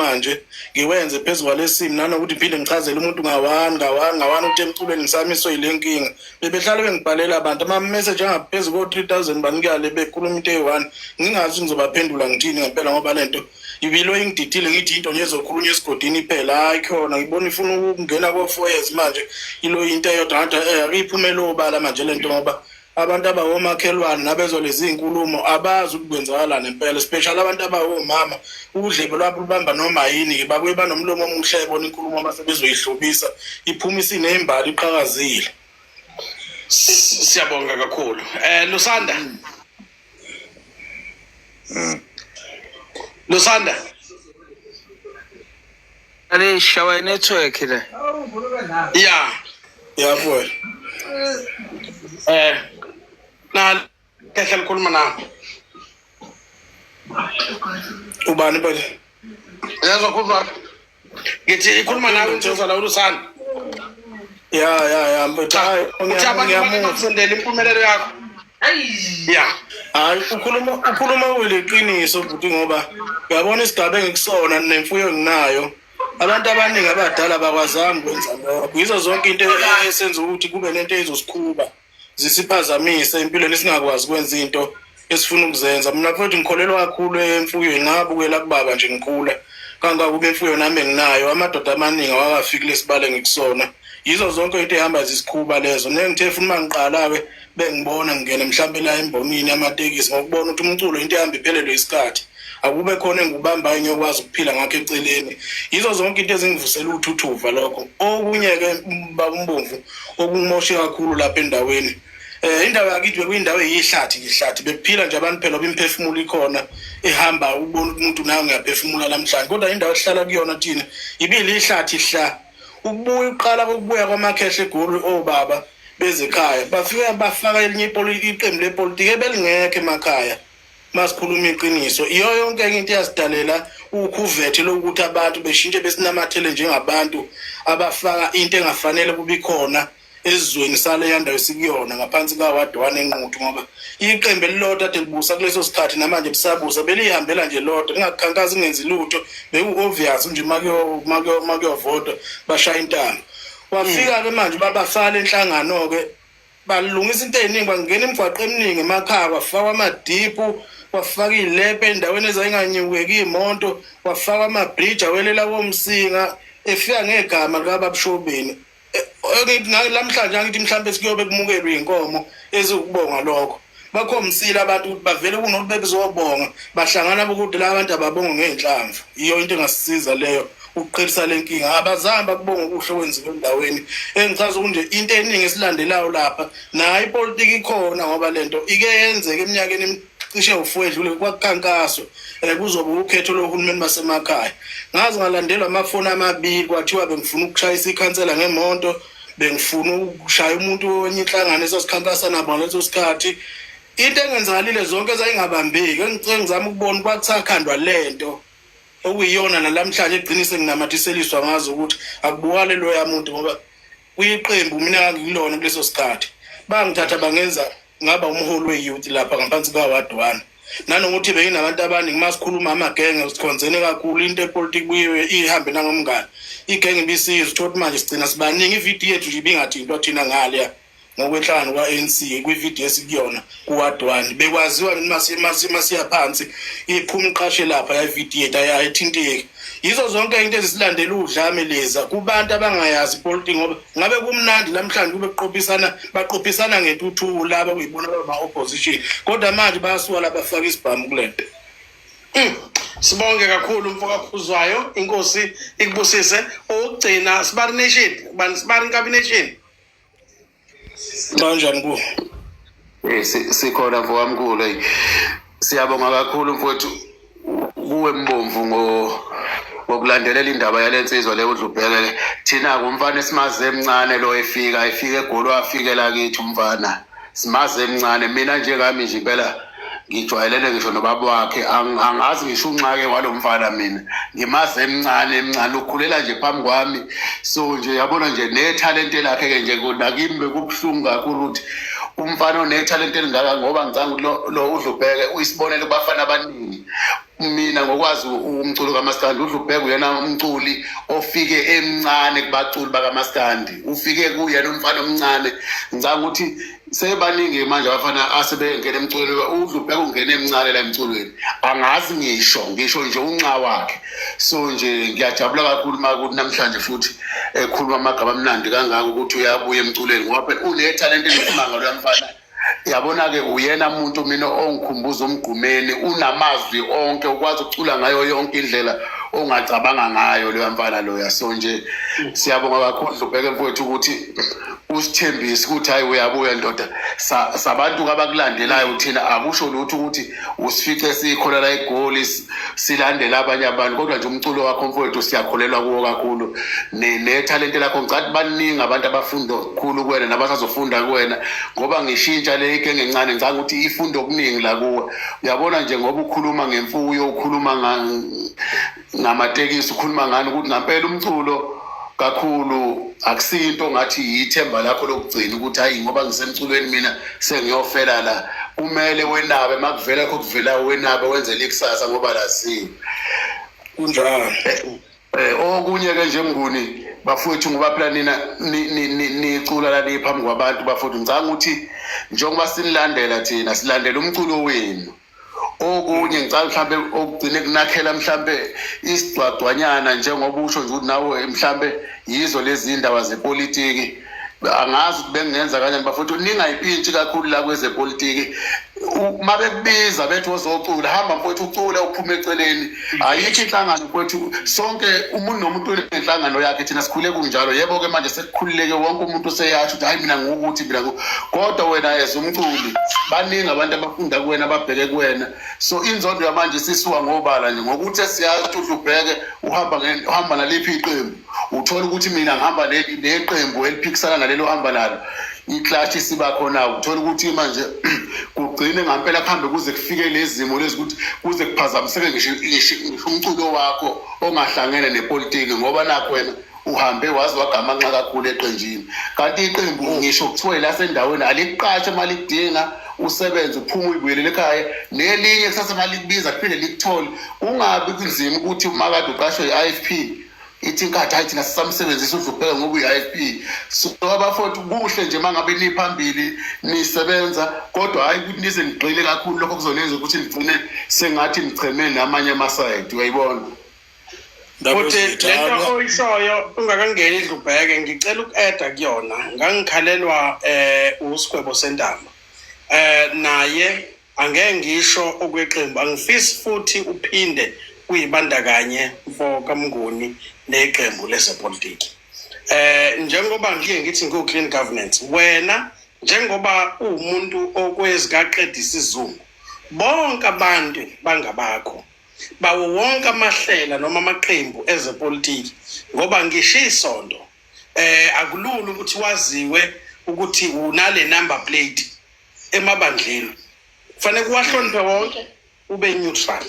manje ngiwenze phezulu kwalesimo nanokuthi phinde ngichazele umuntu ngawani ukuthi emculweni ngisamiswe ile nkinga bebehlala bengibhalela abantu ama-message angaphezu ko-3000 banikale bekhuluma into eyi-1 ngingazi ngizobaphendula ngithini ngempela ngoba lento ibilo ingididile ngithi into nje ezokhulunywa esigodini iphela hayi khona ngibona ifuna ukungena ko-4 years manje ilo into eyodwa ngathi iphumela obala manje lento ngoba abantu abawomakhelwane nabezo lezi inkulumo abazi ukwenzakalana impela especially abantu abawomama udlebe lwabo lubamba noma yini babuye banomlomo omuhle ebona inkulumo masebezoyihlobisa iphumisa inezimbali iqhakazile. Siyabonga kakhulu. Lusanda. Lusanda. Ale shawa network le. Yeah boy. Na kahle likhuluma nawe. Ubani bathi? Yazwa khuluma. Ngithi ikhuluma nawe njengoba la ulusanda. Ya mfethu ngiyamufundela impumelelo yakho. Yeah. Hayi ukhuluma uliqiniso futhi ngoba uyabona isigaba engikusona nemfuyo nginayo abantu abaningi abadala bakwazanga ukwenza lokho yizo zonke into esenza ukuthi kube lento ezosikhuba zisiphazamise empilweni singakwazi ukwenza into esifuna ukuzenza. Mina futhi ngikholelwa kakhulu emfuyweni ngabukela kubaba nje ngikhula kangakube imfuyo nami enginayo amadoda amaningi awakafiki lesibale ngikusona yizo zonke into ehamba zisikhuba lezo nengithe futhi mangiqala-ke bengibona ngingena mhlawumbe la embonini amatekisi ngokubona ukuthi umculo into ehamba iphelelwe isikhathi akube khona engubambayo ngiyokwazi ukuphila ngakho eceleni yizo zonke into ezingivusela uthuthuva lokho. Okunye-ke baba uMbomvu okungimoshe kakhulu lapha endaweni indawo yakithi bekuyindawo eyihlathi bephila nje abantu phela bimphefumulo ikhona ehamba ubona umuntu nawe ngiyaphefumula namhlanje kodwa indawo ehlala kuyona thina ibili ihlathi hla ukubuya uqala kokubuya kwamakhehle eGoli obaba bezekhaya bafika bafaka elinye iqembu lepolitiki ebelingekho emakhaya masikhuluma iqiniso iyo yonke into yasidalela ukhuvethe lokuthi abantu beshintshe besinamathele njengabantu abafaka into engafanele kube khona ezweni sale yandawo sikuyona ngaphansi kawadwane enquthu ngoba iqembu elilodwa ade libusa kuleso sikhathi namanje lisabusa belihambela nje lodwa ngakukhankazi ngenzi lutho beku-obvious nje makuyovotwa bashaya intanga wafika-ke manje babafala enhlangano-ke balungisa into ey'ningi bangena imigwaqo eminingi emakhaya kwafakwa amadiphu kwafaka iy'lepe endaweni ezayinganyukeki iy'moto kwafakwa amabhriji awelela komsinga efika ngegama likababshobeni. Lamhlanje angithi mhlawumbe sikuyobe kumukelwe iy'nkomo ezikubonga lokho bakhomsile abantu ukuthi bavele kunokuthi bebezobonga bahlangana bokuthi la abantu ababonga ngey'nhlamvu iyo into engasisiza leyo ukuqhelisa le nkinga abazange bakubonga okuhle okwenziwe endaweni engichaza ukuthi nje into eningi esilandelayo lapha nayo ipolitiki ikhona ngoba lento ike yenzeka eminyakeni cishe u4 edlule kwakukhankaswa kuzoba ukhetho lohulumeni basemakhaya ngazi ngalandelwa amafoni amabili kwathiwa bengifuna ukushayisa ikhansela ngemonto bengifuna ukushaya umuntu onye inhlangano esasikhankasa nabo ngaleso sikhathi into engenzakalile zonke ezayingabambeki engizama ukubona kwakusakhandwa lento okuyiyona nalamhlanje eqinise nginamathiseliswa ngazo ukuthi akubukale lo yamuntu ngoba kuyiqembu mina ngikulona kuleso sikhathi bangithatha bangenza ngaba umholi we-youth lapha ngaphansi kawadwane nanokuthi beyinabantu abaningi masikhuluma amagenge sikhonzene kakhulu into epolitiki buyiwe ihambe nangomngane igenge ibisiza ukuthi manje sigcina sibaningi ividiyo yethu nje ibingathintwa thina ngaleya ngokwenhlangano kwa-ANC kwividiyo esikuyona kuwadwane bekwaziwa masiya phansi iphuma iqashe lapha yavidiyo yethu ayithinteki yizo zonke into ezisilandela udlame leza kubantu abangayazi ipolitiki ngoba ngabe kumnandi namhlanje kube baqophisana ngentuthuko laba kuyibona baba-opposition kodwa manje bayasuka la bafaka isibhamu kulento. Sibonge kakhulu mfoka Khuzwayo inkosi ikubusise okugcina Sibari Nation Sibari Cabinet kanjani ku sikhona mfokamkhulu siyabonga kakhulu mfowethu kuwe Mbomvu ngokulandelela indaba yalensizwa le udlubhekele thina kumfana simaze emncane lo efika eGoli wafikela kithi umfana simaze emncane mina njengami nje impela ngijwayelene ngisho nobaba wakhe angazi ngisho unxake walomfana mina ngimaze emncane ukhulela nje phambi kwami so nje yabona nje nethalente lakhe ke nje nakimi bekubhlungu kakhulu ukuthi umfana onethalente elingaka ngoba ngicanga ukuthi lo uDlubheke uyisibonele kubafana abaningi. Mina ngokwazi umculo kaMaskandi, uDlubheke uyena umculi ofike emncane kubaculi bakaMaskandi, ufike kuyena umfana omncane. Ngicanga ukuthi sebaningi manje abafana asebengena emculweni, uDlubheke ungene emncane la emculweni, angazi ngisho nje unca wakhe. So nje ngiyajabula kakhulu makuthi namhlanje futhi ekhuluma amagama amnandi kangaka ukuthi uyabuya emculweni ngoba phela unethalente elisimanga lo mfana. Yabona-ke uyena muntu mina ongikhumbuza umgqumeni, unamazwi onke, ukwazi ukucula ngayo yonke indlela ongacabanga ngayo leyo mfana loya. So nje siyabonga kakhulu Dlubheke mfowethu ukuthi usithembise ukuthi hayi uyabuya ndoda. Sabantu abakulandelayo thina akusho lutho ukuthi usifice sikhona la eGoli silandela abanye abantu, kodwa nje umculo wakho mfowethu siyakholelwa kuwo kakhulu. Nethalente lakho ngicela baningi abantu abafunda kakhulu kuwena nabasazofunda kuwena ngoba ngishintsha le igenge encane ngicanga ukuthi ifundo okuningi la kuwe. Uyabona nje ngoba ukhuluma ngemfuyo, ukhuluma ngamatekisi, ukhuluma ngani ukuthi ngempela umculo kakhulu akusinto ngathi yithemba lakho lokugcina ukuthi hayi ngoba ngisemculweni mina sengiyofela la. Kumele wenabe makuvela kho kuvela wenabe wenze lekusasa ngoba lasiwe kunjalo. Okunye ke nje Mnguni bafowethu ngoba phela nina nicula la phambi kwabantu bafowethu, ngicanga ukuthi njengoba sinilandela thina silandela umculo wenu. Okunye ngicela mhlambe okugcine kunakhela mhlambe isigcwagcwanyana njengoba usho nje ukuthi nawe mhlambe yizo lezi indaba zepolitiki. Angazi ukuthi bengenza kanjani bafowethu ningayiphintshi kakhulu la kwezepolitiki. Uma bekubiza bethi wozocula hamba mfowethu ucule uphume eceleni. Ayikho inhlangano mfowethu, sonke umuntu nomuntu unenhlangano yakhe, thina sikhule kunjalo. Yebo ke manje sekukhululeke wonke umuntu useyasho ukuthi hayi mina ngokuthi mina kodwa wena ezumculi baningi abantu abafunda kuwena ababheke kuwena. So inzondo yamanje sisuka ngobala nje ngokuthi siyazi ukuthi uDlubheke uhamba naliphi iqembu, uthola ukuthi mina ngihamba neqembu eliphikisana nalelo hamba nalo. Iclash siba khona uthola ukuthi manje kugcine ngempela kuhambe kuze kufike lezimo lezi ukuthi kuze kuphazamiseke ngisho umculo wakho ongahlangene nepolitiki ngoba nakho wena uhambe wazi wagamanxa kakhulu eqenjini. Kanti iqembu ngisho kuthiwe la sendaweni aliqashe malidinga usebenze uphume uyibuyelele ekhaya, nelinye kusasa malikubiza kuphinde likuthole. Ungabi kunzima ukuthi uma kade uqashwe i-IFP ithi inkathi hayi thina sisamsebenzisa uDlubheke ngoba uyi-IFP. So abafowethu kuhle nje mangabe niphambili nisebenza, kodwa hayi ukuthi nize nigxile kakhulu lokho kuzonenza ukuthi nigcine sengathi nicheme namanye amasayidi. Uyayibona futhi lento oyishoyo ungakangeni iDlubheke ngicela uku-eda kuyona. Ngangikhalelwa uSigwebo Sentama, naye angeke ngisho okweqembu, angifisi futhi uphinde uyibandakanye mfo kaMnguni neqembu lezepolitiki. Njengoba ngiye ngithi ngiwu-clean governance, wena njengoba uwumuntu okwezikaqeda isizungu, bonke abantu bangabakho bawo wonke amahlela noma amaqembu ezepolitiki, ngoba ngisho isonto akulula ukuthi waziwe ukuthi unale number plate emabandleni. Kufanele kuwahloniphe wonke, ube neutral.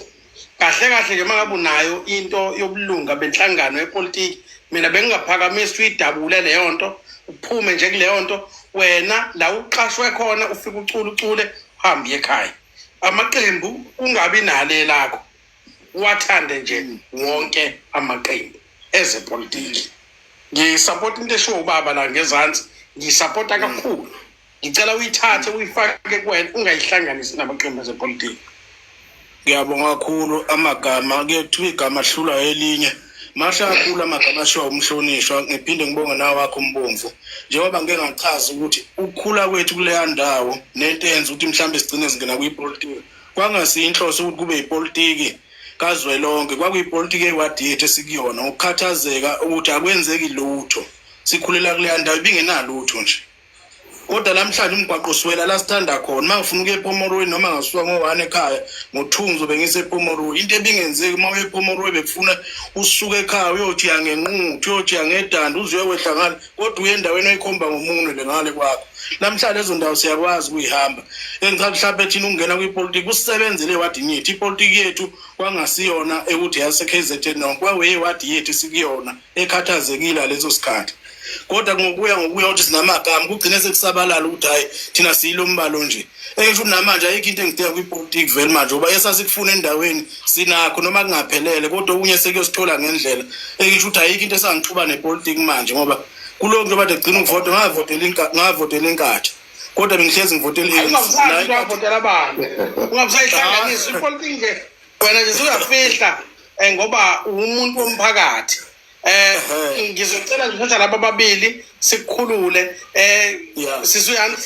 Kahle kahle nje mangabe unayo into yobulunga benhlangano yepolitiki, mina bengingaphakamisa uyidabule leyo nto, uphume nje kuleyo nto. Wena la uqashwe khona ufike ucule uhambe ekhaya. Amaqembu ungabi nale lakho, wathande nje wonke amaqembu ezepolitiki. Ngisupport into esho ubaba la ngezansi, ngisupport kakhulu. Ngicela uyithathe uyifake kuwena, ungayihlanganisi namaqembu ezepolitiki. Ngiyabonga kakhulu amagama kuyethiwa igama hlula elinye. Masha kakhulu amagama asho umhlonishwa. Ngiphinde ngibonge nawe wakho uMbomvu njengoba ngeke ngachaza ukuthi ukukhula kwethu kuleya ndawo nento enza ukuthi mhlambe sigcine singena kwipolitiki kwangasi inhloso ukuthi kube ipolitiki kazwelonke, kwakuyipolitiki ewadiyethu esikuyona ukukhathazeka ukuthi akwenzeki lutho. Sikhulela kuleya ndawo ibingenalutho nje, kodwa namhlanje umgwaqo siwela la sithanda khona. Mangifuna ukuya ePhomorweni noma ngasuka ngo1 ekhaya ngo2 bengise ePhomorweni, into ebingenzeki uma uye ePhomorweni bekufuna usuke ekhaya uyothi yangenquthu uyothi yangedanda uze uyewehla ngale, kodwa uye endaweni oyikhomba ngomunwe lengale kwakho. Namhlanje lezo ndawo siyakwazi ukuyihamba. Engicela mhlawumbe thina ukungena kwipolitiki usebenzele wadi nyithi. Ipolitiki yethu kwangasiyona ukuthi yase KZN noma kwawe wadi yethu sikuyona ekhathazekile lezo sikhathi. kodwa ngokuya ukuthi sinamagama kugcine sekusabalala ukuthi hayi thina siyilo mbalo nje ngisho namanje ayikho into engidinga kwipolitiki vele manje ngoba esasikufuna endaweni sinakho noma kungaphelele kodwa okunye sekuyosithola ngendlela ngisho ukuthi ayikho into esangixuba nepolitiki manje ngoba kuloko nje bade gcina ukuvota ngavotela inkatha kodwa bengihlezi ngivotela ungavotela abantu ungabusayihlanganisa ipolitiki nje wena nje uyafihla ngoba umuntu womphakathi ngizocela nje laba babili sikukhulule sisuyani